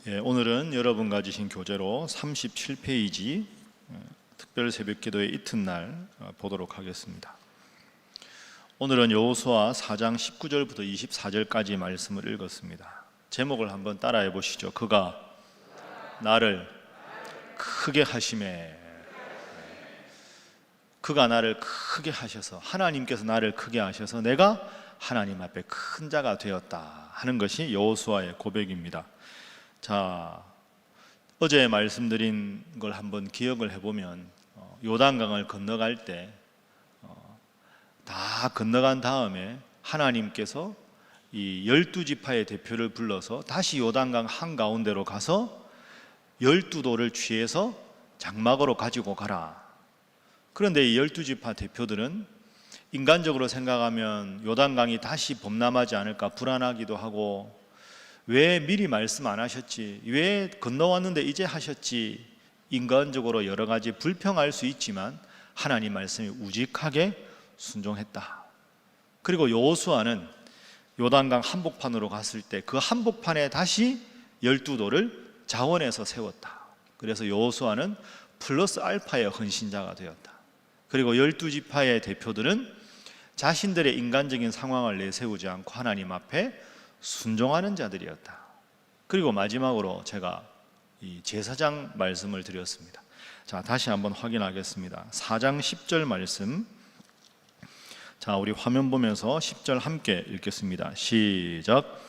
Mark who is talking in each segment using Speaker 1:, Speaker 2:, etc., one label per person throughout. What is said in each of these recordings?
Speaker 1: 오늘은 여러분과 주신 교재로 37페이지 특별 새벽기도의 이튿날 보도록 하겠습니다. 오늘은 여호수아 4장 19절부터 24절까지 말씀을 읽었습니다. 제목을 한번 따라해 보시죠. 그가 나를 크게 하심에. 그가 나를 크게 하셔서, 하나님께서 나를 크게 하셔서 내가 하나님 앞에 큰 자가 되었다 하는 것이 여호수아의 고백입니다. 자, 어제 말씀드린 걸 한번 기억을 해보면 요단강을 건너갈 때 다 건너간 다음에 하나님께서 이 12지파의 대표를 불러서 다시 요단강 한가운데로 가서 12돌을 취해서 장막으로 가지고 가라. 그런데 이 12지파 대표들은 인간적으로 생각하면 요단강이 다시 범람하지 않을까 불안하기도 하고, 왜 미리 말씀 안 하셨지? 왜 건너왔는데 이제 하셨지? 인간적으로 여러 가지 불평할 수 있지만 하나님 말씀이 우직하게 순종했다. 그리고 여호수아는 요단강 한복판으로 갔을 때 그 한복판에 다시 12돌을 자원해서 세웠다. 그래서 여호수아는 플러스 알파의 헌신자가 되었다. 그리고 12지파의 대표들은 자신들의 인간적인 상황을 내세우지 않고 하나님 앞에 순종하는 자들이었다. 그리고 마지막으로 제가 이 제사장 말씀을 드렸습니다. 자, 다시 한번 확인하겠습니다. 4장 10절 말씀. 자, 우리 화면 보면서 10절 함께 읽겠습니다. 시작.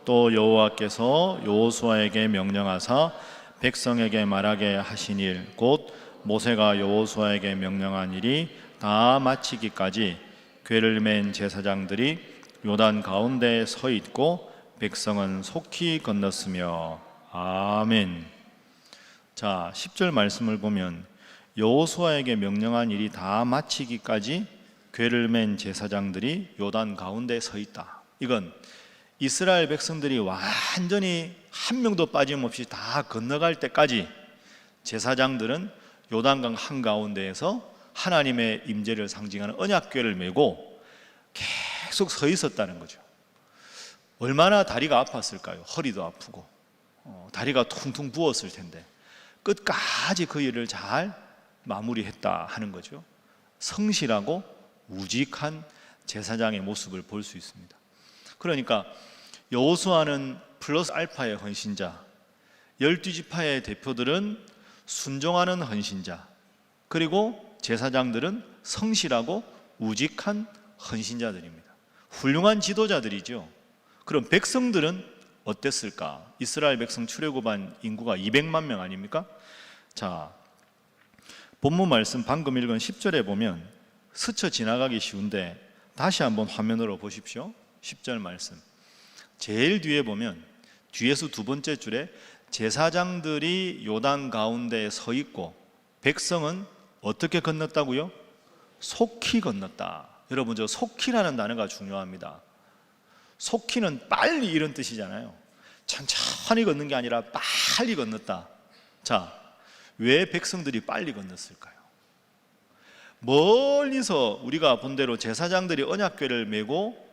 Speaker 1: 또 여호와께서 여호수아에게 명령하사 백성에게 말하게 하신 일, 곧 모세가 여호수아에게 명령한 일이 다 마치기까지 궤를 맨 제사장들이 요단 가운데에 서 있고 백성은 속히 건넜으며. 아멘. 자, 10절 말씀을 보면 여호수아에게 명령한 일이 다 마치기까지 궤를 맨 제사장들이 요단 가운데에 서 있다. 이건 이스라엘 백성들이 완전히 한 명도 빠짐없이 다 건너갈 때까지 제사장들은 요단강 한가운데에서 하나님의 임재를 상징하는 언약궤를 메고 계속 서 있었다는 거죠. 얼마나 다리가 아팠을까요? 허리도 아프고 다리가 퉁퉁 부었을 텐데 끝까지 그 일을 잘 마무리했다 하는 거죠. 성실하고 우직한 제사장의 모습을 볼 수 있습니다. 그러니까 여호수아는 플러스 알파의 헌신자, 12지파의 대표들은 순종하는 헌신자, 그리고 제사장들은 성실하고 우직한 헌신자들입니다. 훌륭한 지도자들이죠. 그럼 백성들은 어땠을까? 이스라엘 백성 출애굽한 인구가 200만 명 아닙니까? 자, 본문 말씀 방금 읽은 10절에 보면 스쳐 지나가기 쉬운데 다시 한번 화면으로 보십시오. 10절 말씀 제일 뒤에 보면 뒤에서 두 번째 줄에 제사장들이 요단 가운데에 서 있고 백성은 어떻게 건넜다고요? 속히 건넜다. 여러분, 저 속히라는 단어가 중요합니다. 속히는 빨리 이런 뜻이잖아요. 천천히 걷는 게 아니라 빨리 건넜다. 자, 왜 백성들이 빨리 건넜을까요? 멀리서 우리가 본 대로 제사장들이 언약궤를 메고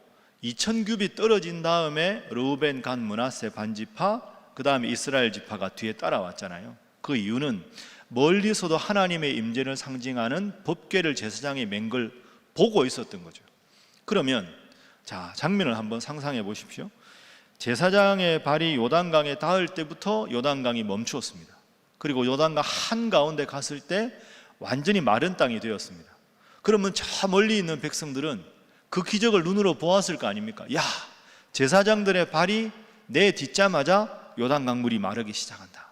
Speaker 1: 2000규빗 떨어진 다음에 르우벤, 갓, 므낫세 반지파, 그 다음에 이스라엘 지파가 뒤에 따라왔잖아요. 그 이유는 멀리서도 하나님의 임재를 상징하는 법궤를 제사장이 맨 걸 보고 있었던 거죠. 그러면 자, 장면을 한번 상상해 보십시오. 제사장의 발이 요단강에 닿을 때부터 요단강이 멈추었습니다. 그리고 요단강 한가운데 갔을 때 완전히 마른 땅이 되었습니다. 그러면 저 멀리 있는 백성들은 그 기적을 눈으로 보았을 거 아닙니까? 야, 제사장들의 발이 내 딛자마자 요단강 물이 마르기 시작한다.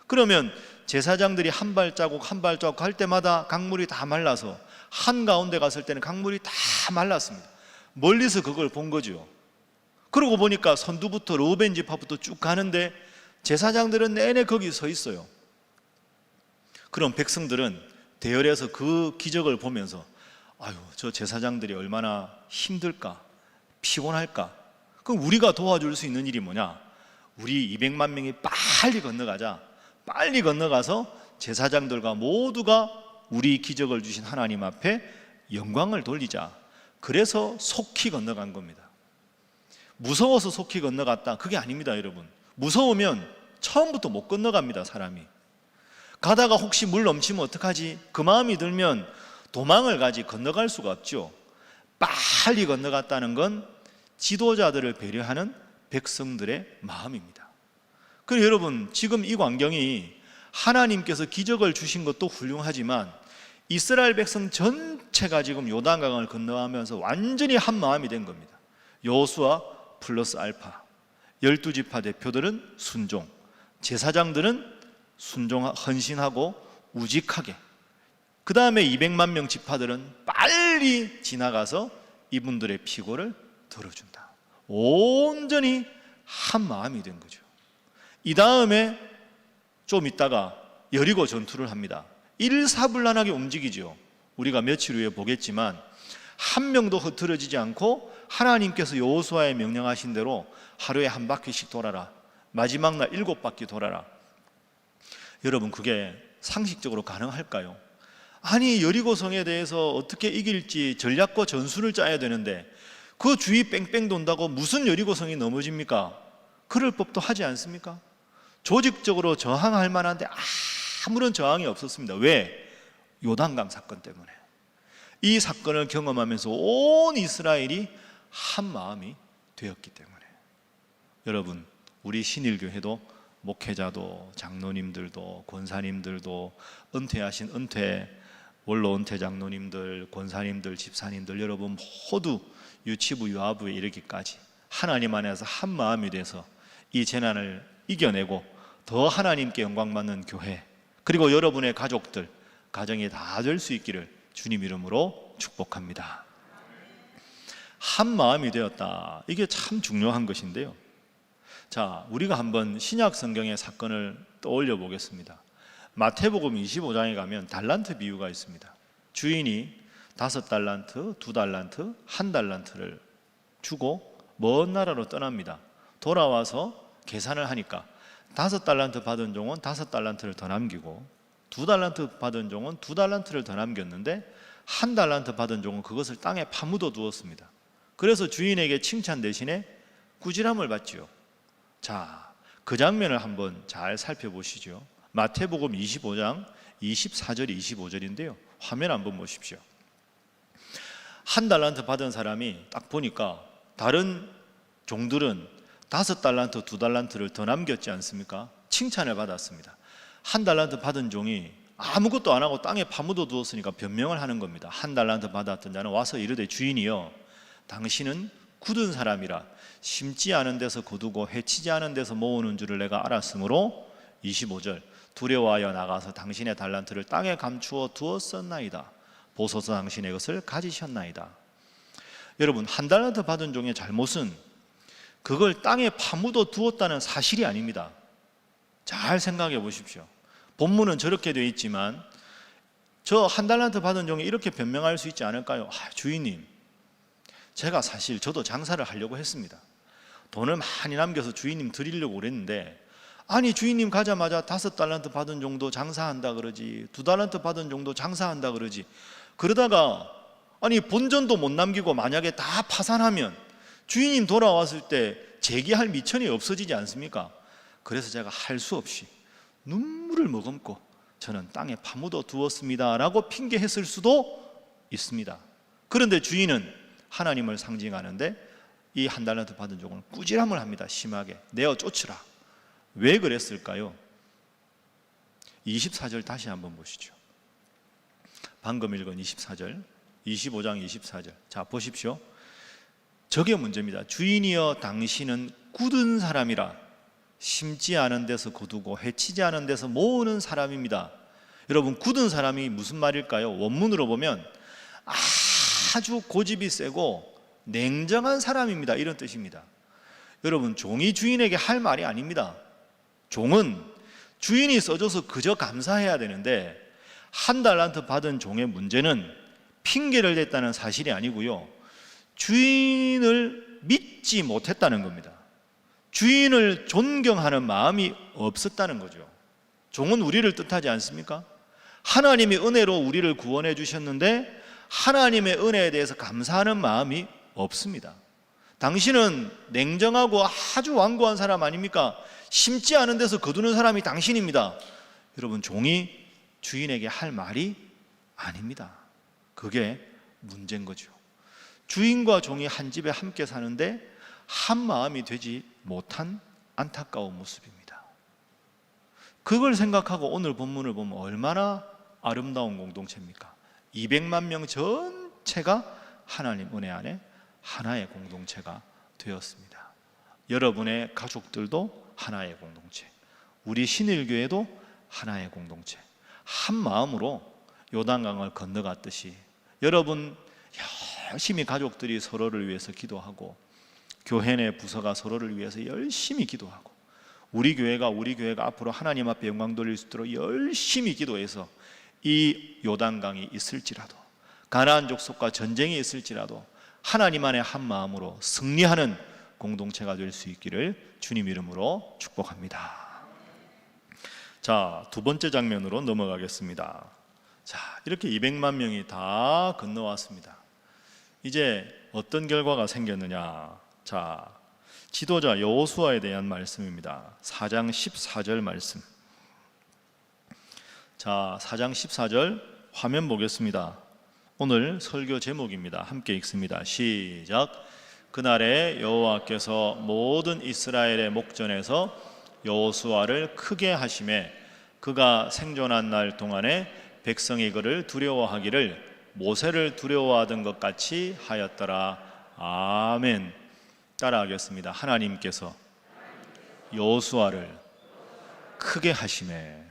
Speaker 1: 그러면 제사장들이 한 발자국 한 발자국 할 때마다 강물이 다 말라서 한가운데 갔을 때는 강물이 다 말랐습니다. 멀리서 그걸 본 거죠. 그러고 보니까 선두부터 르우벤 지파부터 쭉 가는데 제사장들은 내내 거기 서 있어요. 그럼 백성들은 대열에서 그 기적을 보면서 아유, 저 제사장들이 얼마나 힘들까, 피곤할까. 그럼 우리가 도와줄 수 있는 일이 뭐냐? 우리 200만 명이 빨리 건너가자. 빨리 건너가서 제사장들과 모두가 우리 기적을 주신 하나님 앞에 영광을 돌리자. 그래서 속히 건너간 겁니다. 무서워서 속히 건너갔다, 그게 아닙니다. 여러분, 무서우면 처음부터 못 건너갑니다. 사람이 가다가 혹시 물 넘치면 어떡하지? 그 마음이 들면 도망을 가지 건너갈 수가 없죠. 빨리 건너갔다는 건 지도자들을 배려하는 백성들의 마음입니다. 그리고 여러분, 지금 이 광경이 하나님께서 기적을 주신 것도 훌륭하지만 이스라엘 백성 전체가 지금 요단강을 건너가면서 완전히 한 마음이 된 겁니다. 여호수아 플러스 알파, 12지파 대표들은 순종, 제사장들은 헌신하고 우직하게, 그 다음에 200만 명 지파들은 빨리 지나가서 이분들의 피고를 들어준다. 온전히 한 마음이 된 거죠. 이 다음에 좀 있다가 여리고 전투를 합니다. 일사불란하게 움직이죠. 우리가 며칠 후에 보겠지만 한 명도 흐트러지지 않고 하나님께서 여호수아에 명령하신 대로 하루에 한 바퀴씩 돌아라, 마지막 날 7바퀴 돌아라. 여러분, 그게 상식적으로 가능할까요? 아니, 여리고성에 대해서 어떻게 이길지 전략과 전술을 짜야 되는데 그 주위 뺑뺑 돈다고 무슨 여리고성이 넘어집니까? 그럴 법도 하지 않습니까? 조직적으로 저항할 만한데 아무런 저항이 없었습니다. 왜? 요단강 사건 때문에. 이 사건을 경험하면서 온 이스라엘이 한 마음이 되었기 때문에. 여러분, 우리 신일교회도 목회자도 장로님들도 권사님들도 은퇴하신 원로 은퇴 장로님들, 권사님들, 집사님들 여러분 모두 유치부 유아부에 이르기까지 하나님 안에서 한 마음이 돼서 이 재난을 이겨내고 더 하나님께 영광받는 교회, 그리고 여러분의 가족들, 가정이 다 될 수 있기를 주님 이름으로 축복합니다. 한 마음이 되었다. 이게 참 중요한 것인데요. 자, 우리가 한번 신약 성경의 사건을 떠올려 보겠습니다. 마태복음 25장에 가면 달란트 비유가 있습니다. 주인이 5달란트, 2달란트, 1달란트를 주고 먼 나라로 떠납니다. 돌아와서 계산을 하니까 5달란트 받은 종은 5달란트를 더 남기고 2달란트 받은 종은 2달란트를 더 남겼는데 1달란트 받은 종은 그것을 땅에 파묻어 두었습니다. 그래서 주인에게 칭찬 대신에 꾸지람을 받지요. 자, 그 장면을 한번 잘 살펴보시죠. 마태복음 25장 24절 25절인데요. 화면 한번 보십시오. 1달란트 받은 사람이 딱 보니까 다른 종들은 5달란트, 2달란트를 더 남겼지 않습니까? 칭찬을 받았습니다. 1달란트 받은 종이 아무것도 안 하고 땅에 파묻어 두었으니까 변명을 하는 겁니다. 1달란트 받았던 자는 와서 이르되 주인이여, 당신은 굳은 사람이라 심지 않은 데서 거두고 해치지 않은 데서 모으는 줄을 내가 알았으므로 25절 두려워하여 나가서 당신의 달란트를 땅에 감추어 두었었나이다. 보소서 당신의 것을 가지셨나이다. 여러분, 1달란트 받은 종의 잘못은 그걸 땅에 파묻어 두었다는 사실이 아닙니다. 잘 생각해 보십시오. 본문은 저렇게 되어 있지만 저 1달란트 받은 종이 이렇게 변명할 수 있지 않을까요? 주인님, 제가 사실 저도 장사를 하려고 했습니다. 돈을 많이 남겨서 주인님 드리려고 그랬는데, 아니 주인님 가자마자 5달란트 받은 종도 장사한다 그러지, 2달란트 받은 종도 장사한다 그러지, 그러다가 아니 본전도 못 남기고 만약에 다 파산하면 주인님 돌아왔을 때 재기할 미천이 없어지지 않습니까? 그래서 제가 할 수 없이 눈물을 머금고 저는 땅에 파묻어 두었습니다 라고 핑계했을 수도 있습니다. 그런데 주인은 하나님을 상징하는데 이 1달란트 받은 종은 꾸지람을 합니다. 심하게 내어 쫓으라. 왜 그랬을까요? 24절 다시 한번 보시죠. 방금 읽은 24절, 25장 24절. 자, 보십시오. 저게 문제입니다. 주인이여, 당신은 굳은 사람이라 심지 않은 데서 거두고 해치지 않은 데서 모으는 사람입니다. 여러분, 굳은 사람이 무슨 말일까요? 원문으로 보면 아주 고집이 세고 냉정한 사람입니다, 이런 뜻입니다. 여러분, 종이 주인에게 할 말이 아닙니다. 종은 주인이 써줘서 그저 감사해야 되는데 1달란트 받은 종의 문제는 핑계를 댔다는 사실이 아니고요, 주인을 믿지 못했다는 겁니다. 주인을 존경하는 마음이 없었다는 거죠. 종은 우리를 뜻하지 않습니까? 하나님의 은혜로 우리를 구원해 주셨는데 하나님의 은혜에 대해서 감사하는 마음이 없습니다. 당신은 냉정하고 아주 완고한 사람 아닙니까? 심지 않은 데서 거두는 사람이 당신입니다. 여러분, 종이 주인에게 할 말이 아닙니다. 그게 문제인 거죠. 주인과 종이 한 집에 함께 사는데 한 마음이 되지 못한 안타까운 모습입니다. 그걸 생각하고 오늘 본문을 보면 얼마나 아름다운 공동체입니까? 200만 명 전체가 하나님 은혜 안에 하나의 공동체가 되었습니다. 여러분의 가족들도 하나의 공동체, 우리 신일교회도 하나의 공동체, 한 마음으로 요단강을 건너갔듯이 여러분 열심히 가족들이 서로를 위해서 기도하고 교회 내 부서가 서로를 위해서 열심히 기도하고 우리 교회가 앞으로 하나님 앞에 영광 돌릴 수 있도록 열심히 기도해서 이 요단강이 있을지라도 가나안 족속과 전쟁이 있을지라도 하나님 안에 한 마음으로 승리하는 공동체가 될 수 있기를 주님 이름으로 축복합니다. 자, 두 번째 장면으로 넘어가겠습니다. 자, 이렇게 200만 명이 다 건너왔습니다. 이제 어떤 결과가 생겼느냐? 자, 지도자 여호수아에 대한 말씀입니다. 4장 14절 말씀. 자, 4장 14절 화면 보겠습니다. 오늘 설교 제목입니다. 함께 읽습니다. 시작. 그날에 여호와께서 모든 이스라엘의 목전에서 여호수아를 크게 하심에 그가 생존한 날 동안에 백성이 그를 두려워하기를 모세를 두려워하던 것 같이 하였더라. 아멘. 따라하겠습니다. 하나님께서 여호수아를 크게 하심에.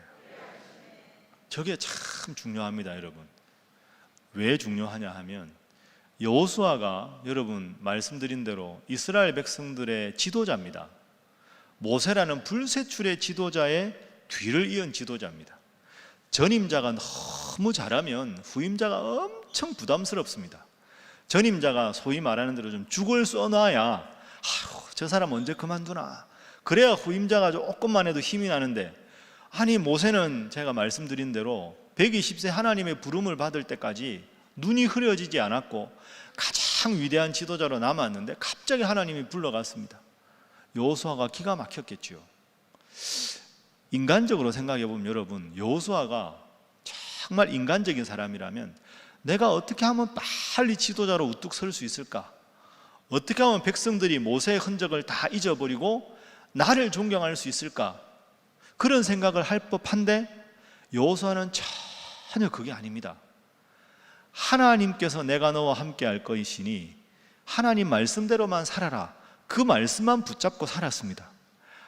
Speaker 1: 저게 참 중요합니다, 여러분. 왜 중요하냐 하면 여호수아가 여러분 말씀드린 대로 이스라엘 백성들의 지도자입니다. 모세라는 불세출의 지도자의 뒤를 이은 지도자입니다. 전임자가 너무 잘하면 후임자가 엄청 부담스럽습니다. 전임자가 소위 말하는 대로 좀 죽을 써놔야 저 사람 언제 그만두나, 그래야 후임자가 조금만 해도 힘이 나는데, 아니 모세는 제가 말씀드린 대로 120세 하나님의 부름을 받을 때까지 눈이 흐려지지 않았고 가장 위대한 지도자로 남았는데 갑자기 하나님이 불러갔습니다. 여호수아가 기가 막혔겠죠. 인간적으로 생각해 보면 여러분, 여호수아가 정말 인간적인 사람이라면 내가 어떻게 하면 빨리 지도자로 우뚝 설 수 있을까? 어떻게 하면 백성들이 모세의 흔적을 다 잊어버리고 나를 존경할 수 있을까? 그런 생각을 할 법한데 여호수아는 전혀 그게 아닙니다. 하나님께서 내가 너와 함께 할 것이니 하나님 말씀대로만 살아라, 그 말씀만 붙잡고 살았습니다.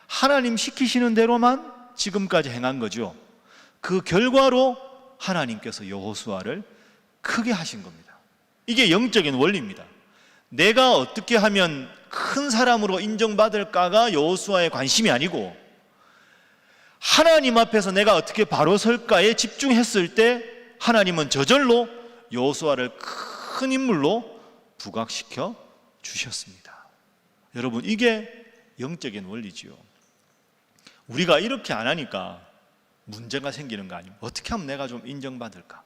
Speaker 1: 하나님 시키시는 대로만 지금까지 행한 거죠. 그 결과로 하나님께서 여호수아를 크게 하신 겁니다. 이게 영적인 원리입니다. 내가 어떻게 하면 큰 사람으로 인정받을까가 여호수아의 관심이 아니고 하나님 앞에서 내가 어떻게 바로 설까에 집중했을 때 하나님은 저절로 여호수아를 큰 인물로 부각시켜 주셨습니다. 여러분, 이게 영적인 원리지요. 우리가 이렇게 안 하니까 문제가 생기는 거 아닙니까? 어떻게 하면 내가 좀 인정받을까?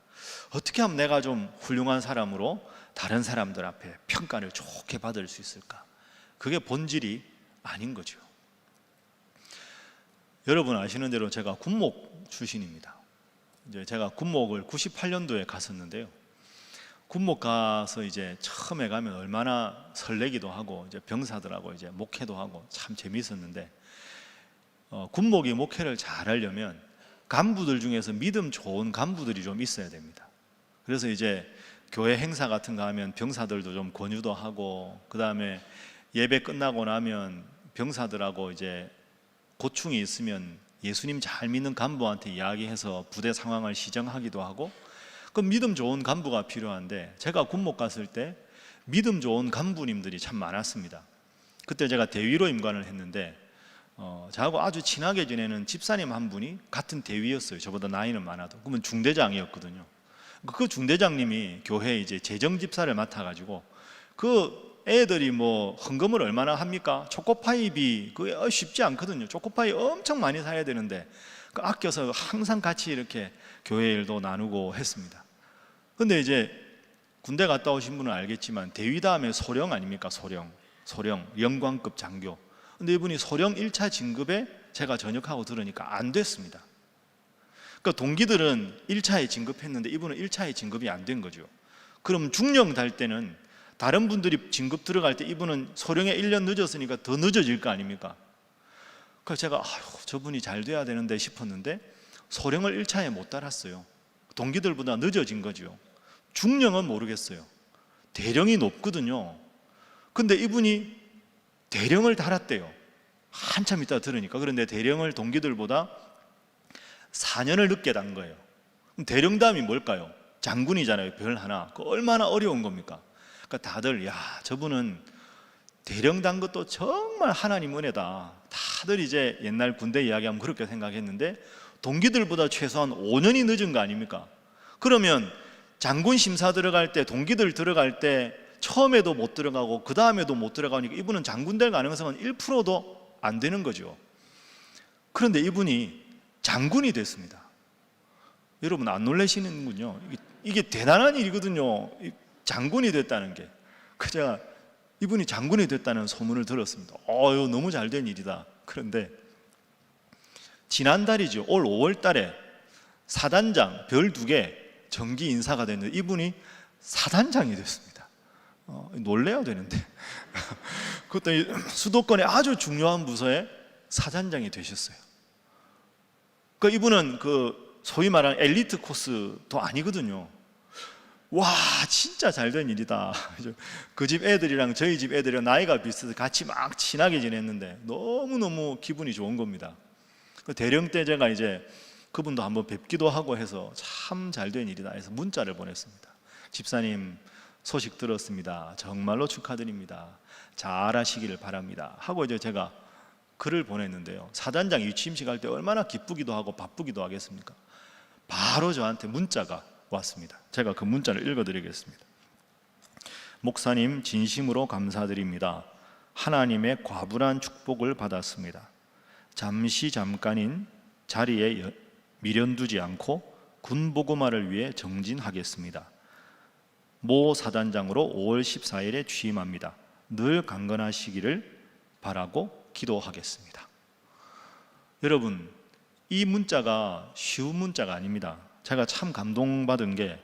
Speaker 1: 어떻게 하면 내가 좀 훌륭한 사람으로 다른 사람들 앞에 평가를 좋게 받을 수 있을까? 그게 본질이 아닌 거죠. 여러분 아시는 대로 제가 군목 출신입니다. 이제 제가 군목을 98년도에 갔었는데요. 군목 가서 이제 처음에 가면 얼마나 설레기도 하고 이제 병사들하고 이제 목회도 하고 참 재미있었는데, 군목이 목회를 잘 하려면 간부들 중에서 믿음 좋은 간부들이 좀 있어야 됩니다. 그래서 이제 교회 행사 같은 거 하면 병사들도 좀 권유도 하고, 그 다음에 예배 끝나고 나면 병사들하고 이제 고충이 있으면 예수님 잘 믿는 간부한테 이야기해서 부대 상황을 시정하기도 하고, 그 믿음 좋은 간부가 필요한데 제가 군목 갔을 때 믿음 좋은 간부님들이 참 많았습니다. 그때 제가 대위로 임관을 했는데 저하고 아주 친하게 지내는 집사님 한 분이 같은 대위였어요. 저보다 나이는 많아도. 그러면 중대장이었거든요. 그 중대장님이 교회 이제 재정집사를 맡아가지고 그 애들이 뭐 헌금을 얼마나 합니까? 초코파이비 그게 쉽지 않거든요. 초코파이 엄청 많이 사야 되는데 그 아껴서 항상 같이 이렇게 교회 일도 나누고 했습니다. 근데 이제 군대 갔다 오신 분은 알겠지만 대위 다음에 소령 아닙니까? 소령. 소령 영광급 장교. 근데 이분이 소령 1차 진급에 제가 전역하고 들으니까 안 됐습니다. 그러니까 동기들은 1차에 진급했는데 이분은 1차에 진급이 안 된 거죠. 그럼 중령 달 때는 다른 분들이 진급 들어갈 때 이분은 소령에 1년 늦었으니까 더 늦어질 거 아닙니까? 그래서 제가 저분이 잘 돼야 되는데 싶었는데 소령을 1차에 못 달았어요. 동기들보다 늦어진 거죠. 중령은 모르겠어요. 대령이 높거든요. 근데 이분이 대령을 달았대요. 한참 있다 들으니까. 그런데 대령을 동기들보다 4년을 늦게 단 거예요. 그럼 대령담이 뭘까요? 장군이잖아요. 별 하나. 그 얼마나 어려운 겁니까? 그러니까 다들 저분은 대령 단 것도 정말 하나님 은혜다. 다들 이제 옛날 군대 이야기하면 그렇게 생각했는데 동기들보다 최소한 5년이 늦은 거 아닙니까? 그러면 장군 심사 들어갈 때 동기들 들어갈 때 처음에도 못 들어가고 그 다음에도 못 들어가니까 이분은 장군 될 가능성은 1%도 안 되는 거죠. 그런데 이분이 장군이 됐습니다. 여러분 안 놀라시는군요. 이게 대단한 일이거든요. 장군이 됐다는 게. 제가 이분이 장군이 됐다는 소문을 들었습니다. 이거 너무 잘된 일이다. 그런데 지난달이죠. 올 5월 달에 사단장 별 2개 정기 인사가 됐는데 이분이 사단장이 됐습니다. 놀래야 되는데 그것도 수도권의 아주 중요한 부서에 사단장이 되셨어요. 그러니까 이분은 소위 말하는 엘리트 코스도 아니거든요. 와, 진짜 잘된 일이다. 그 집 애들이랑 저희 집 애들이랑 나이가 비슷해서 같이 막 친하게 지냈는데 너무너무 기분이 좋은 겁니다. 대령 때 제가 이제 그분도 한번 뵙기도 하고 해서 참 잘된 일이다 해서 문자를 보냈습니다. 집사님 소식 들었습니다. 정말로 축하드립니다. 잘하시기를 바랍니다. 하고 이제 제가 글을 보냈는데요. 사단장 취임식 할 때 얼마나 기쁘기도 하고 바쁘기도 하겠습니까? 바로 저한테 문자가 왔습니다. 제가 그 문자를 읽어드리겠습니다. 목사님 진심으로 감사드립니다. 하나님의 과분한 축복을 받았습니다. 잠깐인 자리에 미련두지 않고 군보고마를 위해 정진하겠습니다. 모 사단장으로 5월 14일에 취임합니다. 늘 강건하시기를 바라고 기도하겠습니다. 여러분, 이 문자가 쉬운 문자가 아닙니다. 제가 참 감동받은 게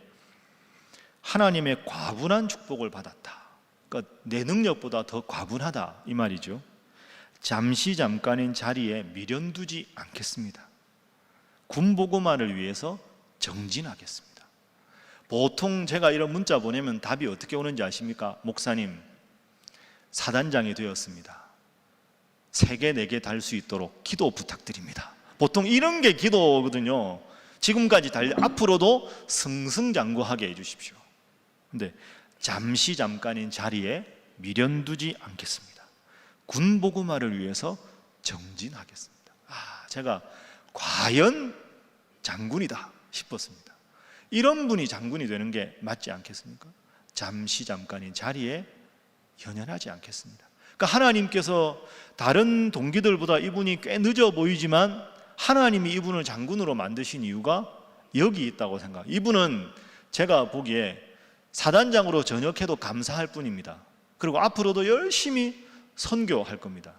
Speaker 1: 하나님의 과분한 축복을 받았다. 그러니까 내 능력보다 더 과분하다 이 말이죠. 잠깐인 자리에 미련 두지 않겠습니다. 군보고마를 위해서 정진하겠습니다. 보통 제가 이런 문자 보내면 답이 어떻게 오는지 아십니까? 목사님, 사단장이 되었습니다. 3개, 4개 달 수 있도록 기도 부탁드립니다. 보통 이런 게 기도거든요. 지금까지 앞으로도 승승장구하게 해주십시오. 근데 잠깐인 자리에 미련 두지 않겠습니다. 군보고마를 위해서 정진하겠습니다. 제가 과연 장군이다 싶었습니다. 이런 분이 장군이 되는 게 맞지 않겠습니까? 잠깐인 자리에 연연하지 않겠습니다. 그러니까 하나님께서 다른 동기들보다 이분이 꽤 늦어 보이지만 하나님이 이분을 장군으로 만드신 이유가 여기 있다고 생각합니다. 이분은 제가 보기에 사단장으로 전역해도 감사할 뿐입니다. 그리고 앞으로도 열심히 선교할 겁니다.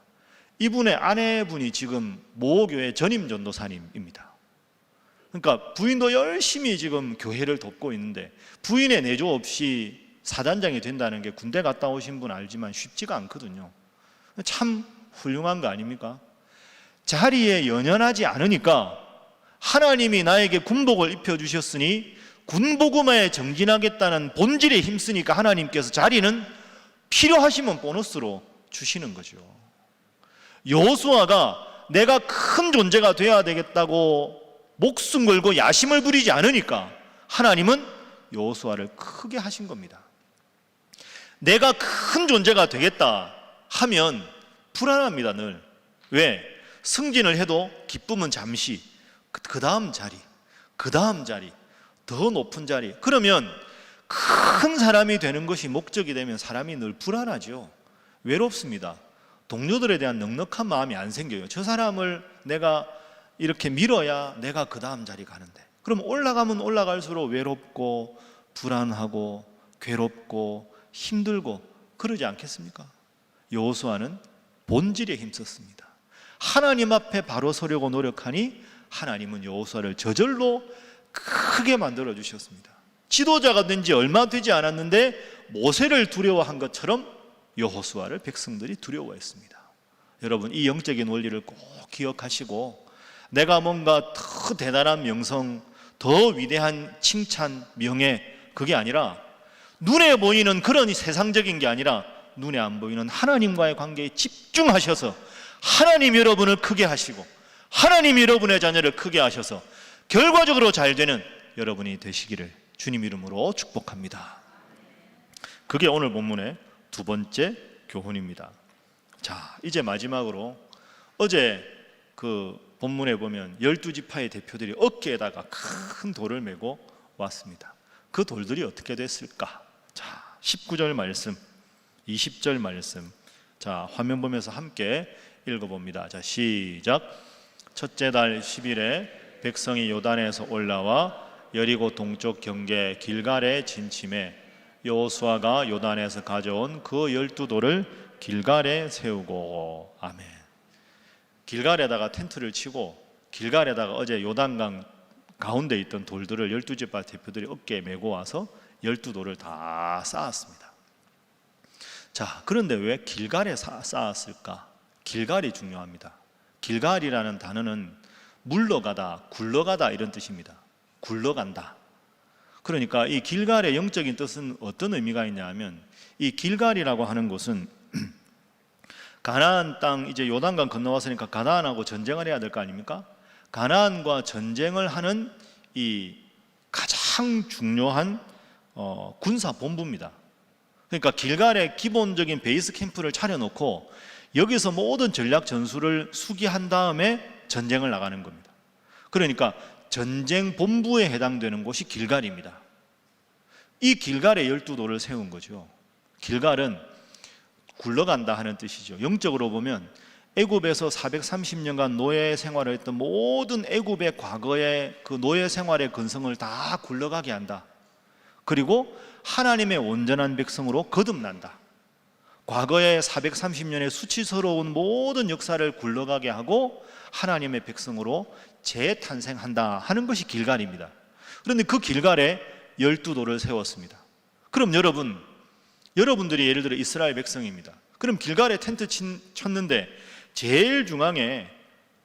Speaker 1: 이분의 아내분이 지금 모교회 전임 전도사님입니다. 그러니까 부인도 열심히 지금 교회를 돕고 있는데 부인의 내조 없이 사단장이 된다는 게 군대 갔다 오신 분 알지만 쉽지가 않거든요. 참 훌륭한 거 아닙니까? 자리에 연연하지 않으니까 하나님이 나에게 군복을 입혀주셨으니 군복음에 정진하겠다는 본질에 힘쓰니까 하나님께서 자리는 필요하시면 보너스로 주시는 거죠. 여호수아가 내가 큰 존재가 돼야 되겠다고 목숨 걸고 야심을 부리지 않으니까 하나님은 여호수아를 크게 하신 겁니다. 내가 큰 존재가 되겠다 하면 불안합니다, 늘. 왜? 승진을 해도 기쁨은 잠시, 그 다음 자리, 더 높은 자리. 그러면 큰 사람이 되는 것이 목적이 되면 사람이 늘 불안하죠. 외롭습니다. 동료들에 대한 넉넉한 마음이 안 생겨요. 저 사람을 내가 이렇게 밀어야 내가 그 다음 자리 가는데. 그럼 올라가면 올라갈수록 외롭고 불안하고 괴롭고 힘들고 그러지 않겠습니까? 여호수아는 본질에 힘썼습니다. 하나님 앞에 바로 서려고 노력하니 하나님은 여호수아를 저절로 크게 만들어 주셨습니다. 지도자가 된 지 얼마 되지 않았는데 모세를 두려워한 것처럼 여호수아를 백성들이 두려워했습니다. 여러분, 이 영적인 원리를 꼭 기억하시고, 내가 뭔가 더 대단한 명성, 더 위대한 칭찬, 명예, 그게 아니라, 눈에 보이는 그런 세상적인 게 아니라 눈에 안 보이는 하나님과의 관계에 집중하셔서 하나님 여러분을 크게 하시고 하나님 여러분의 자녀를 크게 하셔서 결과적으로 잘 되는 여러분이 되시기를 주님 이름으로 축복합니다. 그게 오늘 본문의 두 번째 교훈입니다. 자, 이제 마지막으로, 어제 그 본문에 보면 12지파의 대표들이 어깨에다가 큰 돌을 메고 왔습니다. 그 돌들이 어떻게 됐을까? 자, 19절 말씀, 20절 말씀, 자, 화면 보면서 함께 읽어봅니다. 자, 시작. 첫째 달 10일에 백성이 요단에서 올라와 여리고 동쪽 경계 길갈에 진침해 여호수아가 요단에서 가져온 그 12돌을 길갈에 세우고. 아멘. 길갈에다가 텐트를 치고 길갈에다가 어제 요단강 가운데 있던 돌들을 12지파 대표들이 어깨에 메고 와서 12돌을 다 쌓았습니다. 자, 그런데 왜 길갈에 쌓았을까? 길갈이 중요합니다. 길갈이라는 단어는 물러가다, 굴러가다 이런 뜻입니다. 굴러간다. 그러니까 이 길갈의 영적인 뜻은 어떤 의미가 있냐면, 이 길갈이라고 하는 곳은 가나안 땅, 이제 요단강 건너왔으니까 가나안하고 전쟁을 해야 될 거 아닙니까? 가나안과 전쟁을 하는 이 가장 중요한 군사 본부입니다. 그러니까 길갈에 기본적인 베이스 캠프를 차려놓고 여기서 모든 전략 전술을 수기한 다음에 전쟁을 나가는 겁니다. 그러니까 전쟁 본부에 해당되는 곳이 길갈입니다. 이 길갈에 12돌을 세운 거죠. 길갈은 굴러간다 하는 뜻이죠. 영적으로 보면 애굽에서 430년간 노예 생활을 했던 모든 애굽의 과거의 그 노예 생활의 근성을 다 굴러가게 한다. 그리고 하나님의 온전한 백성으로 거듭난다. 과거의 430년의 수치스러운 모든 역사를 굴러가게 하고 하나님의 백성으로 재탄생한다 하는 것이 길갈입니다. 그런데 그 길갈에 12돌을 세웠습니다. 그럼 여러분들이 예를 들어 이스라엘 백성입니다. 그럼 길갈에 텐트 쳤는데 제일 중앙에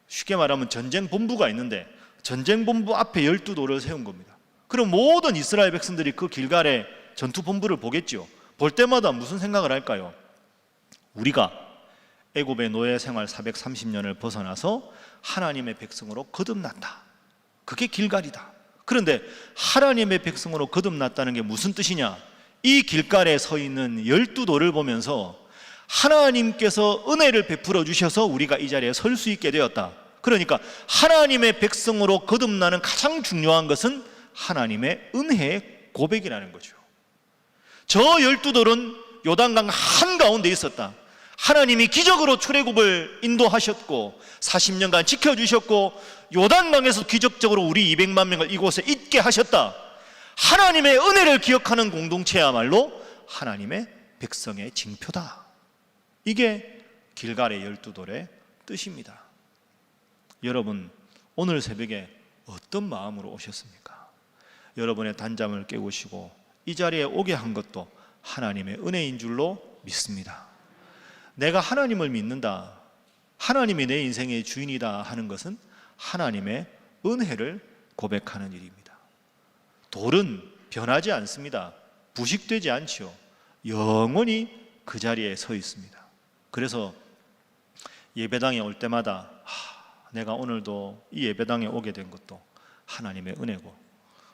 Speaker 1: 쉽게 말하면 전쟁 본부가 있는데 전쟁 본부 앞에 12돌을 세운 겁니다. 그럼 모든 이스라엘 백성들이 그 길갈의 전투 본부를 보겠죠. 볼 때마다 무슨 생각을 할까요? 우리가 애굽의 노예 생활 430년을 벗어나서 하나님의 백성으로 거듭났다. 그게 길갈이다. 그런데 하나님의 백성으로 거듭났다는 게 무슨 뜻이냐? 이 길갈에 서 있는 12돌을 보면서 하나님께서 은혜를 베풀어 주셔서 우리가 이 자리에 설 수 있게 되었다. 그러니까 하나님의 백성으로 거듭나는 가장 중요한 것은 하나님의 은혜의 고백이라는 거죠. 저 12돌은 요단강 한가운데 있었다. 하나님이 기적으로 출애굽을 인도하셨고 40년간 지켜주셨고 요단강에서 기적적으로 우리 200만 명을 이곳에 있게 하셨다. 하나님의 은혜를 기억하는 공동체야말로 하나님의 백성의 징표다. 이게 길갈의 12돌의 뜻입니다. 여러분, 오늘 새벽에 어떤 마음으로 오셨습니까? 여러분의 단잠을 깨우시고 이 자리에 오게 한 것도 하나님의 은혜인 줄로 믿습니다. 내가 하나님을 믿는다, 하나님이 내 인생의 주인이다 하는 것은 하나님의 은혜를 고백하는 일입니다. 돌은 변하지 않습니다. 부식되지 않지요. 영원히 그 자리에 서 있습니다. 그래서 예배당에 올 때마다 내가 오늘도 이 예배당에 오게 된 것도 하나님의 은혜고,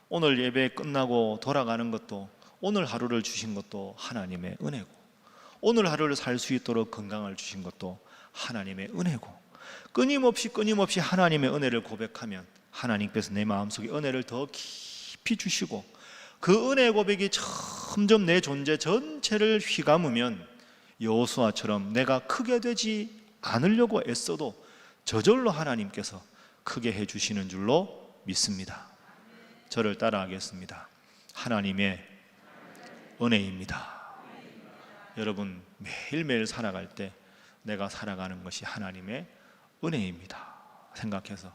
Speaker 1: 오늘 예배 끝나고 돌아가는 것도, 오늘 하루를 주신 것도 하나님의 은혜고, 오늘 하루를 살 수 있도록 건강을 주신 것도 하나님의 은혜고, 끊임없이 하나님의 은혜를 고백하면 하나님께서 내 마음속에 은혜를 더 깊이 주시고 그 은혜 고백이 점점 내 존재 전체를 휘감으면 여호수아처럼 내가 크게 되지 않으려고 애써도 저절로 하나님께서 크게 해주시는 줄로 믿습니다. 저를 따라하겠습니다. 하나님의 은혜입니다. 여러분 매일매일 살아갈 때 내가 살아가는 것이 하나님의 은혜입니다 생각해서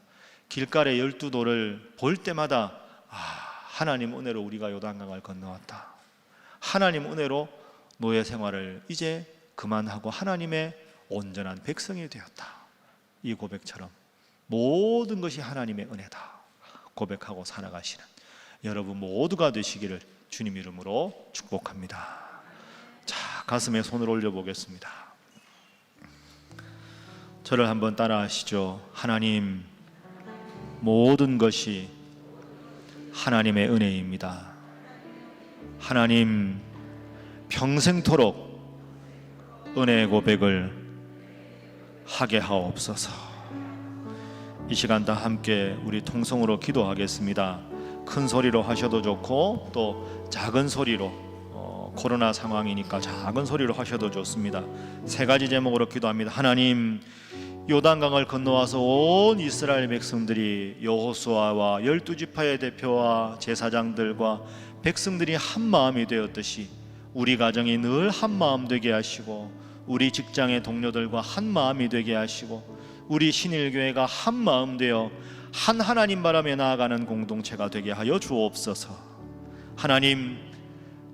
Speaker 1: 길가의 12도를 볼 때마다 하나님 은혜로 우리가 요단강을 건너왔다, 하나님 은혜로 노예 생활을 이제 그만하고 하나님의 온전한 백성이 되었다, 이 고백처럼 모든 것이 하나님의 은혜다 고백하고 살아가시는 여러분 모두가 되시기를 주님 이름으로 축복합니다. 자, 가슴에 손을 올려보겠습니다. 저를 한번 따라 하시죠. 하나님, 모든 것이 하나님의 은혜입니다. 하나님, 평생토록 은혜의 고백을 하게 하옵소서. 이 시간 다 함께 우리 통성으로 기도하겠습니다. 큰 소리로 하셔도 좋고 또 작은 소리로, 코로나 상황이니까 작은 소리로 하셔도 좋습니다. 세 가지 제목으로 기도합니다. 하나님, 요단강을 건너와서 온 이스라엘 백성들이 여호수아와 12지파의 대표와 제사장들과 백성들이 한 마음이 되었듯이 우리 가정이 늘 한 마음 되게 하시고, 우리 직장의 동료들과 한 마음이 되게 하시고, 우리 신일교회가 한 마음 되어 한 하나님 바람에 나아가는 공동체가 되게 하여 주옵소서. 하나님,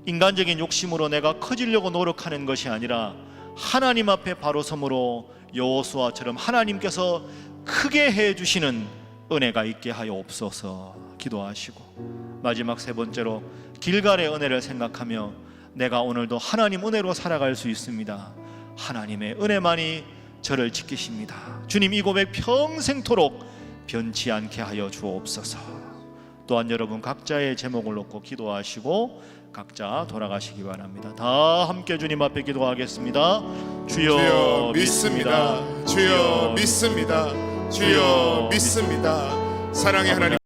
Speaker 1: 인간적인 욕심으로 내가 커지려고 노력하는 것이 아니라 하나님 앞에 바로 섬으로 여호수아처럼 하나님께서 크게 해주시는 은혜가 있게 하여옵소서 기도하시고, 마지막 세 번째로 길갈의 은혜를 생각하며 내가 오늘도 하나님 은혜로 살아갈 수 있습니다. 하나님의 은혜만이 저를 지키십니다. 주님, 이 고백 평생토록 변치 않게 하여 주옵소서. 또한 여러분 각자의 제목을 놓고 기도하시고 각자 돌아가시기 바랍니다. 다 함께 주님 앞에 기도하겠습니다. 주여 믿습니다.
Speaker 2: 주여 믿습니다. 주여 믿습니다. 사랑의 하나님,